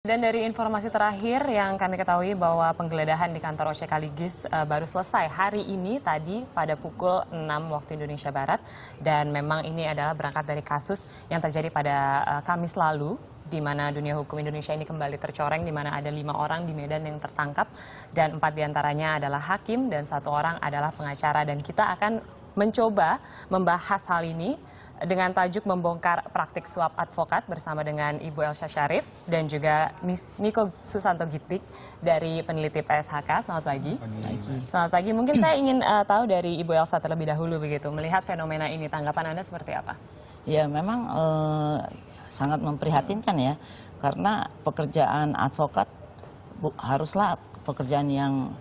Dan dari informasi terakhir yang kami ketahui bahwa penggeledahan di kantor OCK Ligis baru selesai hari ini tadi pada pukul 6 waktu Indonesia Barat. Dan memang ini adalah berangkat dari kasus yang terjadi pada Kamis lalu, di mana dunia hukum Indonesia ini kembali tercoreng, di mana ada 5 orang di Medan yang tertangkap dan 4 diantaranya adalah hakim dan 1 orang adalah pengacara. Dan kita akan mencoba membahas hal ini dengan tajuk membongkar praktik suap advokat bersama dengan Ibu Elsa Syarif dan juga Niko Susanto Gitik dari peneliti PSHK. Selamat pagi. Selamat pagi. Mungkin saya ingin tahu dari Ibu Elsa terlebih dahulu begitu, melihat fenomena ini, tanggapan Anda seperti apa? Ya memang sangat memprihatinkan ya, karena pekerjaan advokat haruslah pekerjaan yang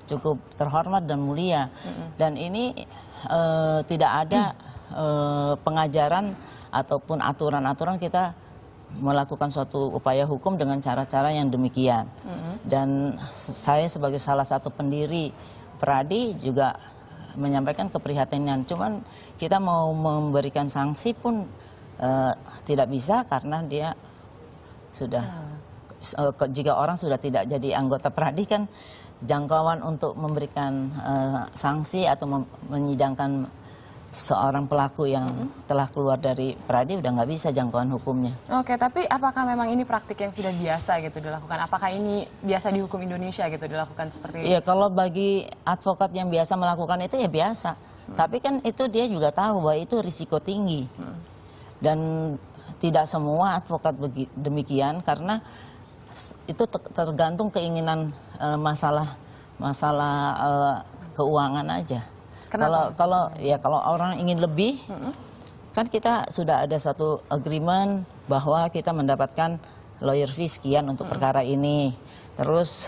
cukup terhormat dan mulia. Dan ini tidak ada pengajaran ataupun aturan-aturan kita melakukan suatu upaya hukum dengan cara-cara yang demikian. Dan saya sebagai salah satu pendiri Peradi juga menyampaikan keprihatinan. Cuman kita mau memberikan sanksi pun tidak bisa, karena dia sudah jika orang sudah tidak jadi anggota Peradi kan jangkauan untuk memberikan sanksi atau menyidangkan seorang pelaku yang telah keluar dari Peradi udah nggak bisa jangkauan hukumnya. Oke, tapi apakah memang ini praktik yang sudah biasa gitu dilakukan? Apakah ini biasa di hukum Indonesia gitu dilakukan seperti ini? Iya, kalau bagi advokat yang biasa melakukan itu ya biasa. Tapi kan itu dia juga tahu bahwa itu risiko tinggi. Dan tidak semua advokat demikian, karena itu tergantung keinginan masalah keuangan aja. Kalau orang ingin lebih, kan kita sudah ada satu agreement bahwa kita mendapatkan lawyer fee sekian untuk perkara ini. Terus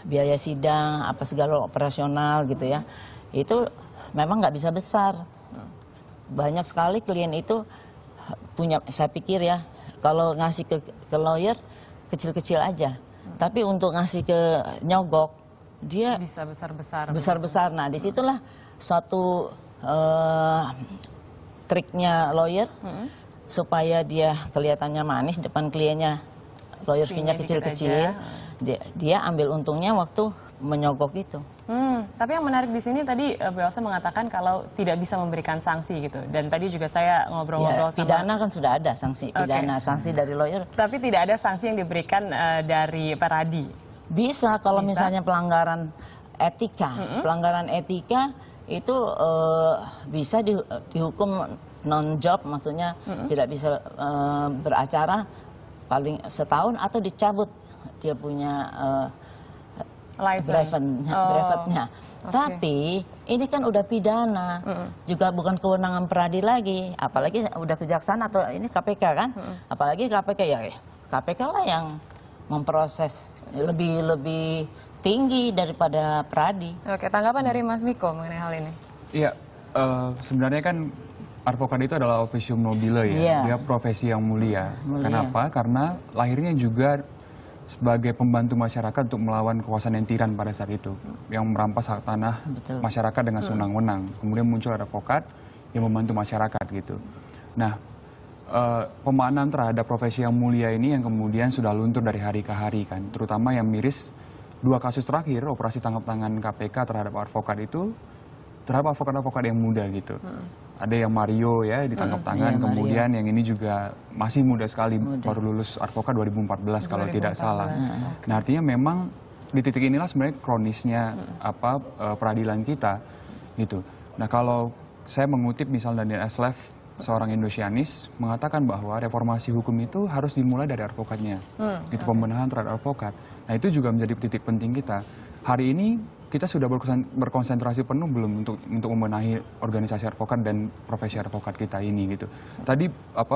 biaya sidang, segala operasional gitu ya. Itu memang nggak bisa besar. Banyak sekali klien itu punya, saya pikir ya, kalau ngasih ke lawyer kecil-kecil aja. Tapi untuk ngasih ke nyogok, dia bisa besar-besar. Nah, disitulah suatu triknya lawyer supaya dia kelihatannya manis depan kliennya, lawyer fee-nya kecil-kecil. Dia ambil untungnya waktu menyogok itu. Tapi yang menarik di sini tadi Bu Elsa mengatakan kalau tidak bisa memberikan sanksi gitu. Dan tadi juga saya ngobrol-ngobrol sama... Pidana kan sudah ada sanksi pidana, sanksi dari lawyer. Tapi tidak ada sanksi yang diberikan dari Peradi. Bisa kalau misalnya pelanggaran etika. Pelanggaran etika itu bisa dihukum non-job, maksudnya tidak bisa beracara paling setahun atau dicabut dia punya brevetnya. Tapi ini kan udah pidana, juga bukan kewenangan Peradi lagi, apalagi udah kejaksaan atau ini KPK kan, apalagi KPK ya KPK lah yang memproses lebih tinggi daripada Peradi. Oke, tanggapan dari Mas Miko mengenai hal ini? Iya, sebenarnya kan advokat itu adalah officium nobile ya, dia profesi yang mulia. Kenapa? Karena lahirnya juga sebagai pembantu masyarakat untuk melawan kekuasaan yang tiran pada saat itu, yang merampas hak tanah masyarakat dengan sewenang-wenang. Kemudian muncul advokat yang membantu masyarakat gitu. Nah, pemahaman terhadap profesi yang mulia ini yang kemudian sudah luntur dari hari ke hari kan, terutama yang miris 2 kasus terakhir operasi tangkap tangan KPK terhadap advokat itu, terhadap advokat-advokat yang muda gitu. Ada yang Mario ya ditangkap tangan, kemudian yang ini juga masih muda sekali, baru lulus advokat 2014 kalau tidak salah. Nah, artinya memang di titik inilah sebenarnya kronisnya peradilan kita gitu. Nah, kalau saya mengutip misalnya Daniel Eslev, seorang Indosianis, mengatakan bahwa reformasi hukum itu harus dimulai dari advokatnya. Itu pembenahan terhadap advokat. Nah, itu juga menjadi titik penting kita. Hari ini kita sudah berkonsentrasi penuh belum untuk membenahi organisasi advokat dan profesi advokat kita ini gitu. Tadi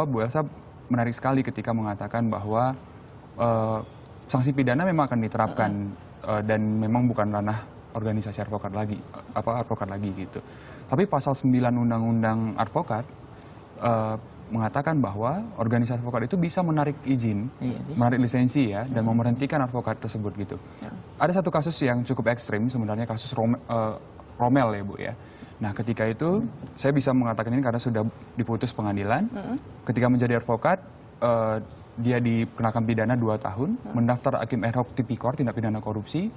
Bu Elsa menarik sekali ketika mengatakan bahwa sanksi pidana memang akan diterapkan dan memang bukan ranah organisasi advokat lagi gitu. Tapi pasal 9 Undang-Undang Advokat mengatakan bahwa organisasi advokat itu bisa menarik izin, menarik lisensi ya, dan memberhentikan advokat tersebut gitu. Ada satu kasus yang cukup ekstrim sebenarnya, kasus Romel ya Bu ya. Nah ketika itu saya bisa mengatakan ini karena sudah diputus pengadilan. Ketika menjadi advokat dia dikenakan pidana 2 tahun, mendaftar hakim ad hoc tipikor tindak pidana korupsi,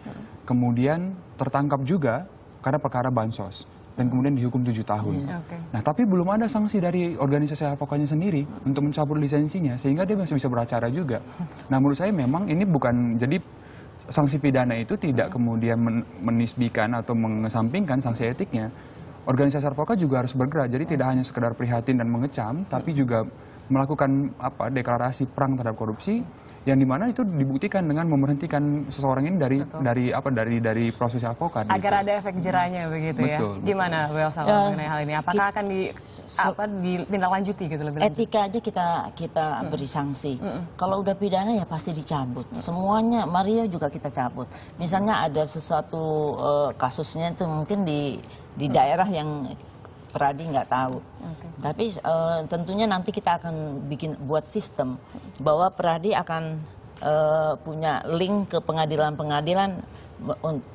kemudian tertangkap juga karena perkara bansos, dan kemudian dihukum 7 tahun. Nah, tapi belum ada sanksi dari organisasi advokatnya sendiri untuk mencabut lisensinya, sehingga dia masih bisa beracara juga. Nah, menurut saya memang ini bukan, jadi sanksi pidana itu tidak kemudian menisbikan atau mengesampingkan sanksi etiknya. Organisasi advokat juga harus bergerak, jadi tidak hanya sekedar prihatin dan mengecam, tapi juga melakukan deklarasi perang terhadap korupsi, yang dimana itu dibuktikan dengan memberhentikan seseorang ini dari proses advokat. Agar gitu. ada efek jerahnya begitu ya. Betul. Gimana Bu Elsa mengenai hal ini? Apakah akan ditindaklanjuti gitu lebih lanjut? Etika aja kita beri sanksi. Kalau udah pidana ya pasti dicabut. Semuanya, Mario juga kita cabut. Misalnya ada sesuatu kasusnya itu mungkin di daerah yang Pradi nggak tahu. Tapi tentunya nanti kita akan buat sistem bahwa Pradi akan punya link ke pengadilan-pengadilan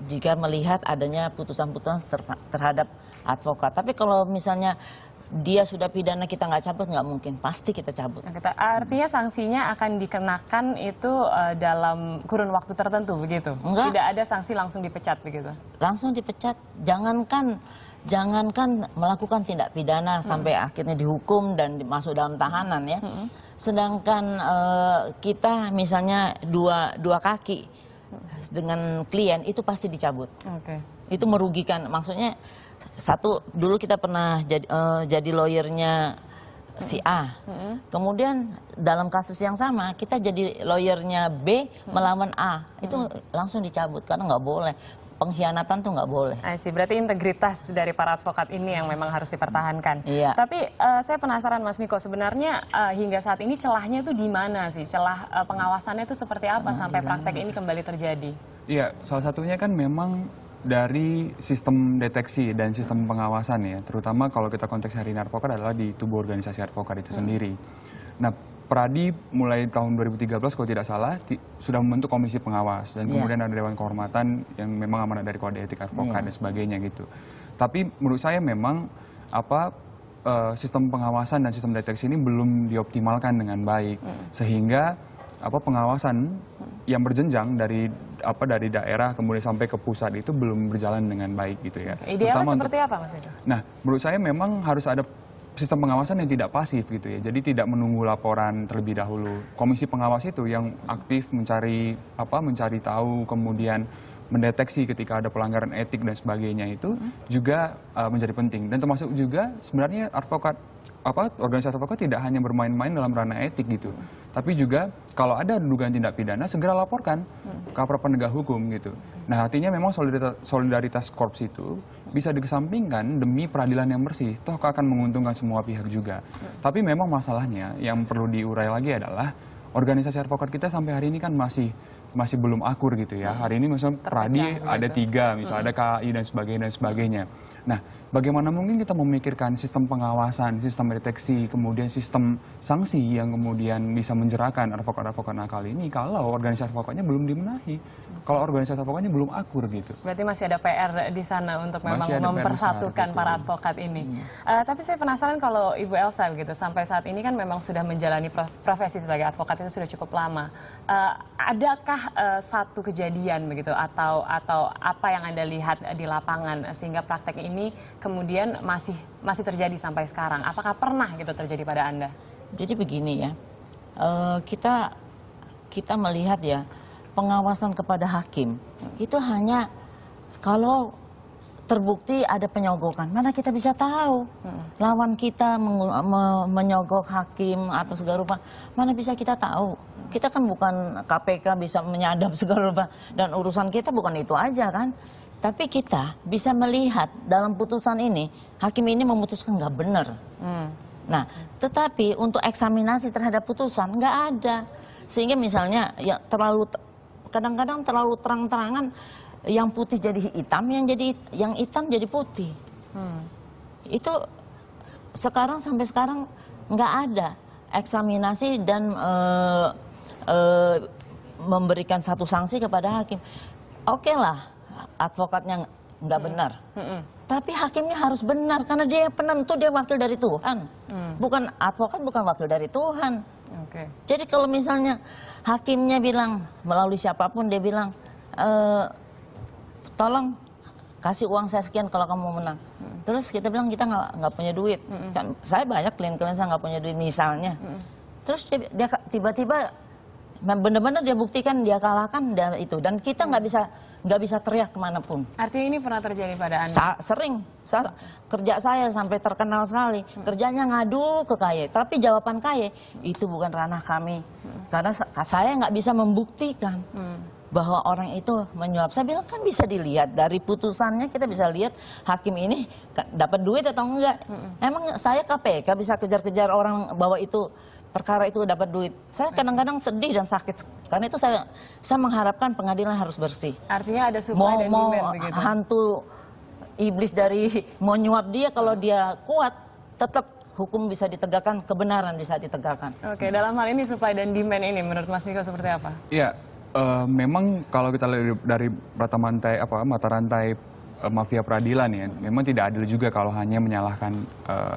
jika melihat adanya putusan-putusan terhadap advokat. Tapi kalau misalnya dia sudah pidana kita nggak cabut, nggak mungkin, pasti kita cabut. Artinya sanksinya akan dikenakan itu dalam kurun waktu tertentu begitu? Enggak. Tidak ada sanksi langsung dipecat begitu? Langsung dipecat, jangankan melakukan tindak pidana sampai akhirnya dihukum dan masuk dalam tahanan ya. Sedangkan kita misalnya dua kaki dengan klien itu pasti dicabut. Itu merugikan, maksudnya satu dulu kita pernah jadi lawyernya si A, kemudian dalam kasus yang sama kita jadi lawyernya B melawan A, itu langsung dicabut karena nggak boleh. Pengkhianatan tuh nggak boleh. Berarti integritas dari para advokat ini yang memang harus dipertahankan. Iya. Tapi saya penasaran Mas Miko, sebenarnya hingga saat ini celahnya itu di mana sih? Celah pengawasannya itu seperti apa sampai praktek ini kembali terjadi? Iya, salah satunya kan memang dari sistem deteksi dan sistem pengawasan ya, terutama kalau kita konteks hari ini advokat adalah di tubuh organisasi advokat itu sendiri. Nah, Pradi mulai tahun 2013 kalau tidak salah sudah membentuk komisi pengawas dan kemudian ada Dewan Kehormatan yang memang amanat dari kode etik advokat dan sebagainya gitu. Tapi menurut saya memang sistem pengawasan dan sistem deteksi ini belum dioptimalkan dengan baik, sehingga pengawasan yang berjenjang dari daerah kemudian sampai ke pusat itu belum berjalan dengan baik gitu ya. Idealnya seperti apa Mas Edo? Nah, menurut saya memang harus ada sistem pengawasan yang tidak pasif gitu ya. Jadi tidak menunggu laporan terlebih dahulu. Komisi pengawas itu yang aktif mencari tahu, kemudian mendeteksi ketika ada pelanggaran etik dan sebagainya itu juga menjadi penting. Dan termasuk juga sebenarnya organisasi advokat tidak hanya bermain-main dalam ranah etik gitu. Tapi juga kalau ada dugaan tindak pidana segera laporkan ke aparat penegak hukum gitu. Nah, artinya memang solidaritas korps itu bisa dikesampingkan demi peradilan yang bersih. Toh akan menguntungkan semua pihak juga. Tapi memang masalahnya yang perlu diurai lagi adalah organisasi advokat kita sampai hari ini kan masih belum akur gitu ya. Hari ini misalnya Pradi ada 3, misalnya ada KAI dan sebagainya. Nah, bagaimana mungkin kita memikirkan sistem pengawasan, sistem deteksi, kemudian sistem sanksi yang kemudian bisa menjerakan advokat-advokat nakal ini kalau organisasi advokatnya belum dibenahi, kalau organisasi advokatnya belum akur gitu. Berarti masih ada PR di sana untuk memang mempersatukan para advokat ini. Tapi saya penasaran kalau Ibu Elsa begitu, sampai saat ini kan memang sudah menjalani profesi sebagai advokat itu sudah cukup lama. Adakah satu kejadian begitu atau apa yang Anda lihat di lapangan sehingga praktek ini kemudian masih terjadi sampai sekarang? Apakah pernah gitu terjadi pada Anda? Jadi begini ya, kita melihat ya, pengawasan kepada hakim itu hanya kalau terbukti ada penyogokan. Mana kita bisa tahu lawan kita menyogok hakim atau segala rupa, mana bisa kita tahu? Kita kan bukan KPK bisa menyadap segala rupa, dan urusan kita bukan itu aja kan. Tapi kita bisa melihat dalam putusan ini, hakim ini memutuskan nggak benar. Nah, tetapi untuk eksaminasi terhadap putusan nggak ada. Sehingga misalnya ya kadang-kadang terlalu terang-terangan, yang putih jadi hitam, yang hitam jadi putih. Itu sampai sekarang nggak ada eksaminasi dan memberikan satu sanksi kepada hakim. Oke lah, advokatnya nggak benar, tapi hakimnya harus benar karena dia penentu, dia wakil dari Tuhan. Bukan advokat, bukan wakil dari Tuhan. Jadi kalau misalnya hakimnya bilang melalui siapapun dia bilang tolong kasih uang saya sekian kalau kamu menang. Terus kita bilang kita nggak punya duit. Kan saya banyak klien-klien saya nggak punya duit misalnya. Terus dia tiba-tiba benar-benar dia buktikan dia kalahkan dan itu, dan kita nggak bisa teriak kemanapun. Artinya ini pernah terjadi pada Anda? Sering. Kerja saya sampai terkenal sekali. Kerjanya ngadu ke KY, tapi jawaban KY itu bukan ranah kami. Karena saya nggak bisa membuktikan bahwa orang itu menyuap. Saya bilang kan bisa dilihat dari putusannya, kita bisa lihat hakim ini dapat duit atau enggak. Emang saya KPK bisa kejar-kejar orang bahwa itu perkara itu dapat duit. Saya kadang-kadang sedih dan sakit karena itu saya mengharapkan pengadilan harus bersih. Artinya ada supply dan demand begitu. Mau hantu iblis dari mau nyuap dia, kalau dia kuat tetap hukum bisa ditegakkan, kebenaran bisa ditegakkan. Oke, dalam hal ini supply dan demand ini menurut Mas Miko seperti apa? Ya, memang kalau kita lihat dari mata rantai mafia peradilan ya, memang tidak adil juga kalau hanya menyalahkan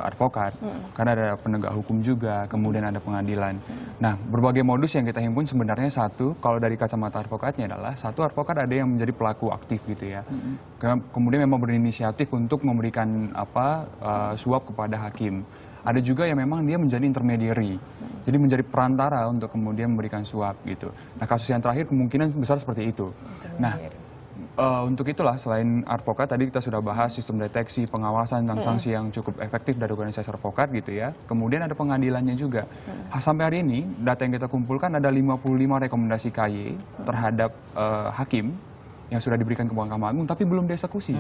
advokat, karena ada penegak hukum juga, kemudian ada pengadilan. Nah, berbagai modus yang kita himpun sebenarnya satu, kalau dari kacamata advokatnya adalah satu, advokat ada yang menjadi pelaku aktif gitu ya, kemudian memang berinisiatif untuk memberikan suap kepada hakim. Ada juga yang memang dia menjadi intermediary, jadi menjadi perantara untuk kemudian memberikan suap gitu. Nah, kasus yang terakhir kemungkinan besar seperti itu. Nah, untuk itulah selain advokat tadi kita sudah bahas sistem deteksi, pengawasan dan sanksi yang cukup efektif dari organisasi advokat gitu ya. Kemudian ada pengadilannya juga. Sampai hari ini data yang kita kumpulkan ada 55 rekomendasi KY terhadap hakim yang sudah diberikan ke Mahkamah Agung tapi belum dieksekusi.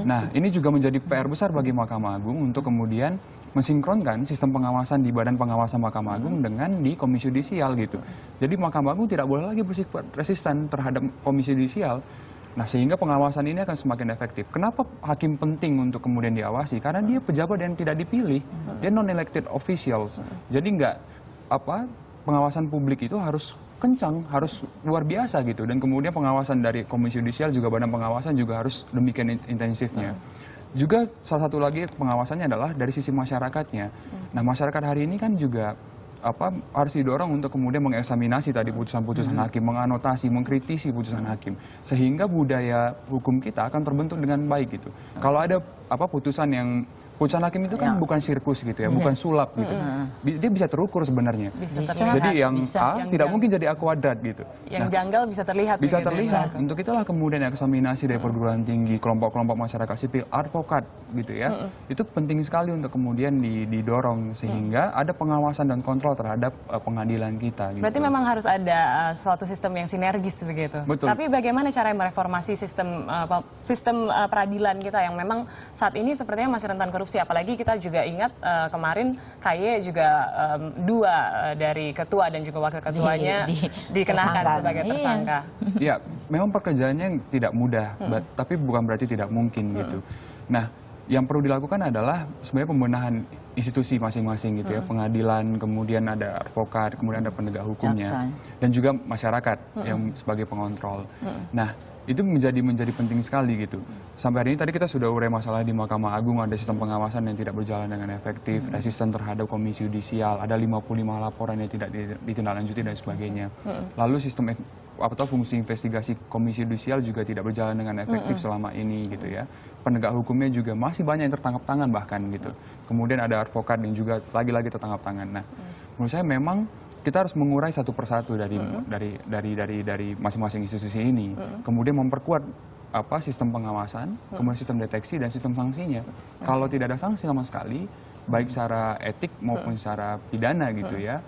Nah, ini juga menjadi PR besar bagi Mahkamah Agung untuk kemudian mensinkronkan sistem pengawasan di Badan Pengawasan Mahkamah Agung dengan di Komisi Yudisial gitu. Jadi Mahkamah Agung tidak boleh lagi bersifat resisten terhadap Komisi Yudisial. Nah, sehingga pengawasan ini akan semakin efektif. Kenapa hakim penting untuk kemudian diawasi? Karena dia pejabat yang tidak dipilih, dia non-elected officials. Jadi pengawasan publik itu harus kencang, harus luar biasa gitu. Dan kemudian pengawasan dari Komisi Yudisial juga Badan Pengawasan juga harus demikian intensifnya. Juga salah satu lagi pengawasannya adalah dari sisi masyarakatnya. Nah, masyarakat hari ini kan juga harus didorong untuk kemudian mengeksaminasi tadi putusan-putusan hakim, menganotasi, mengkritisi putusan hakim, sehingga budaya hukum kita akan terbentuk dengan baik gitu. Kalau ada putusan hakim itu kan bukan sirkus gitu ya, bukan sulap gitu. Dia bisa terukur sebenarnya. Jadi yang A tidak mungkin jadi A kuadrat gitu. Yang janggal bisa terlihat. Bisa terlihat. Untuk itulah kemudian eksaminasi dari perguruan tinggi, kelompok-kelompok masyarakat sipil, advokat gitu ya. Itu penting sekali untuk kemudian didorong sehingga ada pengawasan dan kontrol terhadap pengadilan kita. Gitu. Berarti memang harus ada suatu sistem yang sinergis begitu. Betul. Tapi bagaimana cara mereformasi sistem peradilan kita yang memang saat ini sepertinya masih rentan korupsi, apalagi kita juga ingat kemarin KY juga 2 dari ketua dan juga wakil ketuanya dikenakan sebagai tersangka. Ya, memang pekerjaannya tidak mudah, tapi bukan berarti tidak mungkin gitu. Nah, yang perlu dilakukan adalah sebenarnya pembenahan institusi masing-masing gitu ya, pengadilan, kemudian ada advokat, kemudian ada penegak hukumnya, dan juga masyarakat yang sebagai pengontrol. Nah, itu menjadi penting sekali gitu. Sampai hari ini tadi kita sudah urai masalah di Mahkamah Agung, ada sistem pengawasan yang tidak berjalan dengan efektif, resisten terhadap Komisi Yudisial, ada 55 laporan yang tidak ditindaklanjuti dan sebagainya. Lalu sistem fungsi investigasi Komisi Yudisial juga tidak berjalan dengan efektif selama ini gitu ya. Penegak hukumnya juga masih banyak yang tertangkap tangan bahkan gitu. Kemudian ada advokat yang juga lagi-lagi tertangkap tangan. Nah, menurut saya memang kita harus mengurai satu persatu dari masing-masing institusi ini, kemudian memperkuat sistem pengawasan, kemudian sistem deteksi dan sistem sanksinya. Kalau tidak ada sanksi sama sekali, baik secara etik maupun secara pidana gitu ya,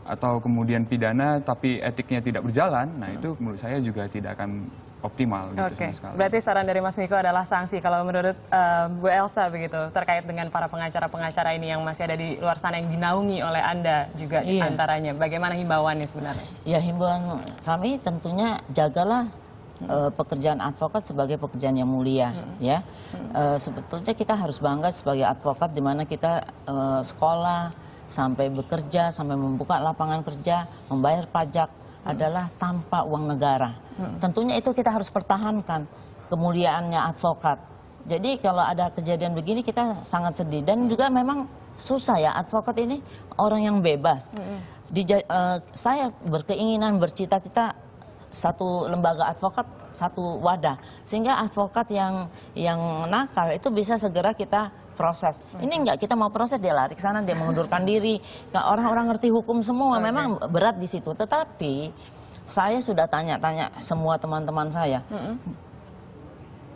atau kemudian pidana tapi etiknya tidak berjalan, nah itu menurut saya juga tidak akan optimal gitu sama sekali. Berarti saran dari Mas Miko adalah sanksi. Kalau menurut Bu Elsa begitu, terkait dengan para pengacara-pengacara ini yang masih ada di luar sana yang dinaungi oleh Anda juga antaranya, bagaimana himbauannya sebenarnya? Ya, himbauan kami tentunya jagalah pekerjaan advokat sebagai pekerjaan yang mulia ya. Sebetulnya kita harus bangga sebagai advokat di mana kita sekolah sampai bekerja, sampai membuka lapangan kerja, membayar pajak adalah tanpa uang negara. Tentunya itu kita harus pertahankan kemuliaannya advokat. Jadi kalau ada kejadian begini kita sangat sedih dan juga memang susah ya, advokat ini orang yang bebas. saya berkeinginan, bercita-cita satu lembaga advokat, satu wadah, sehingga advokat yang nakal itu bisa segera kita proses. Ini enggak, kita mau proses, dia lari ke sana, dia mengundurkan diri. Orang-orang ngerti hukum semua, memang berat di situ. Tetapi saya sudah tanya-tanya semua teman-teman saya,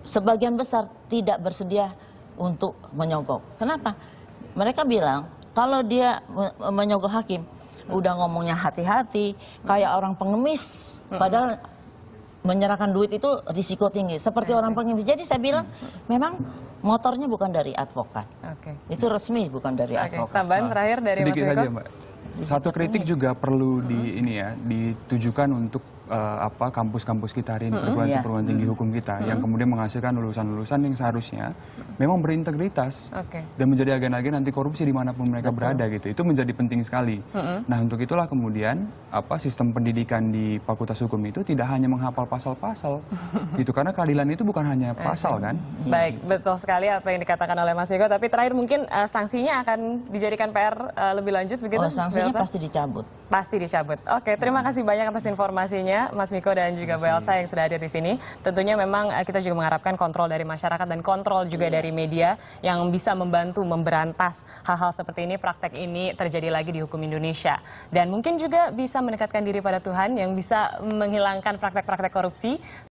sebagian besar tidak bersedia untuk menyogok. Kenapa? Mereka bilang kalau dia menyogok hakim, udah ngomongnya hati-hati, kayak orang pengemis, padahal menyerahkan duit itu risiko tinggi, seperti orang pengemis. Jadi saya bilang, memang motornya bukan dari advokat, itu resmi bukan dari advokat. Tambahan terakhir dari Mas Sedikit Miko. saja, Mbak. Satu kritik juga perlu ditujukan untuk kampus-kampus kita hari ini, perguruan tinggi hukum kita, yang kemudian menghasilkan lulusan-lulusan yang seharusnya memang berintegritas dan menjadi agen-agen anti korupsi dimanapun mereka berada gitu. Itu menjadi penting sekali. Nah, untuk itulah kemudian sistem pendidikan di Fakultas Hukum itu tidak hanya menghafal pasal-pasal gitu, karena keadilan itu bukan hanya pasal kan. Baik, betul sekali apa yang dikatakan oleh Mas Miko. Tapi terakhir mungkin sanksinya akan dijadikan PR lebih lanjut begitu? Sanksinya pasti dicabut. Pasti dicabut. Oke, terima kasih banyak atas informasinya, Mas Miko dan juga Bu Elsa yang sudah hadir di sini. Tentunya memang kita juga mengharapkan kontrol dari masyarakat dan kontrol juga dari media yang bisa membantu memberantas hal-hal seperti ini, praktek ini terjadi lagi di hukum Indonesia. Dan mungkin juga bisa mendekatkan diri pada Tuhan yang bisa menghilangkan praktek-praktek korupsi.